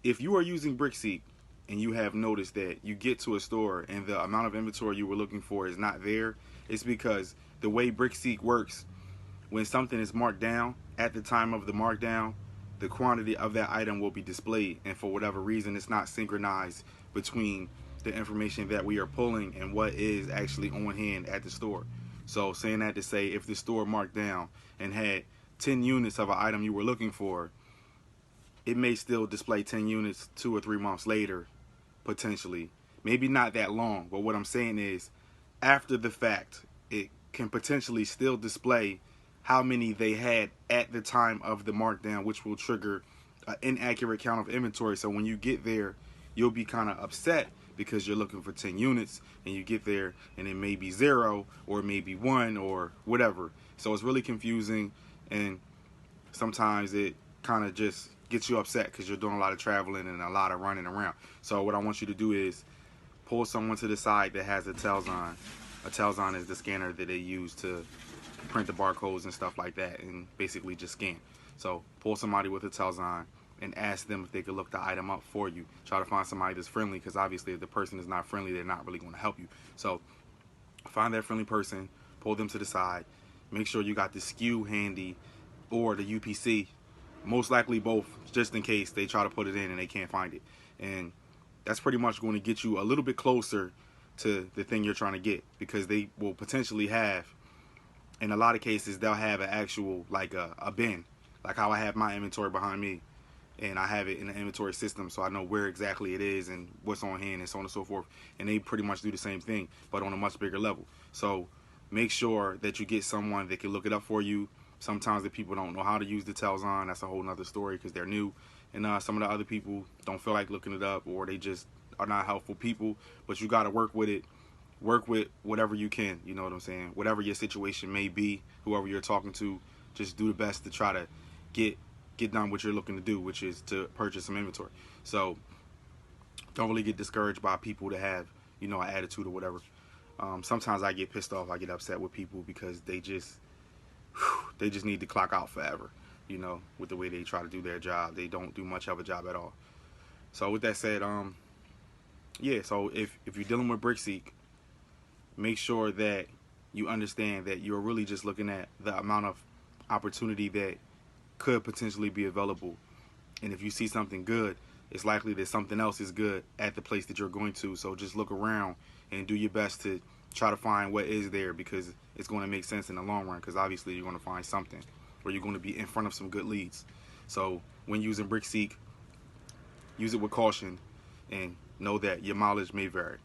If you are using Brickseek and you have noticed that you get to a store and the amount of inventory you were looking for is not there, it's because the way Brickseek works, when something is marked down, at the time of the markdown, the quantity of that item will be displayed, and for whatever reason it's not synchronized between the information that we are pulling and what is actually on hand at the store. So saying that to say, if the store marked down and had 10 units of an item you were looking for, it may still display 10 units 2 or 3 months later, potentially. Maybe not that long, but what I'm saying is, after the fact, it can potentially still display how many they had at the time of the markdown, which will trigger an inaccurate count of inventory. So when you get there, you'll be kind of upset because you're looking for 10 units and you get there and it may be 0 or maybe 1 or whatever. So it's really confusing, and sometimes it kind of just gets you upset because you're doing a lot of traveling and a lot of running around. So what I want you to do is pull someone to the side that has a Telzon. A Telzon is the scanner that they use to print the barcodes and stuff like that and basically just scan. So pull somebody with a Telzon and ask them if they could look the item up for you. Try to find somebody that's friendly, because obviously if the person is not friendly, they're not really going to help you. So find that friendly person, pull them to the side, make sure you got the SKU handy or the UPC, most likely both, just in case they try to put it in and they can't find it. And that's pretty much going to get you a little bit closer to the thing you're trying to get, because they will potentially have, in a lot of cases, they'll have an actual, like a bin, like how I have my inventory behind me, and I have it in the inventory system, so I know where exactly it is and what's on hand and so on and so forth. And they pretty much do the same thing, but on a much bigger level. So make sure that you get someone that can look it up for you. Sometimes the people don't know how to use the Telzon. That's a whole nother story because they're new. And some of the other people don't feel like looking it up, or they just are not helpful people. But you got to work with it. Work with whatever you can. You know what I'm saying? Whatever your situation may be, whoever you're talking to, just do the best to try to get done what you're looking to do, which is to purchase some inventory. So don't really get discouraged by people that have, an attitude or whatever. Sometimes I get pissed off. I get upset with people because they just need to clock out forever, with the way they try to do their job. They don't do much of a job at all. So with that said, yeah, so if you're dealing with Brickseek, make sure that you understand that you're really just looking at the amount of opportunity that could potentially be available. And if you see something good, it's likely that something else is good at the place that you're going to. So just look around and do your best to try to find what is there, because it's going to make sense in the long run, because obviously you're going to find something, or you're going to be in front of some good leads. So when using Brickseek, use it with caution and know that your mileage may vary.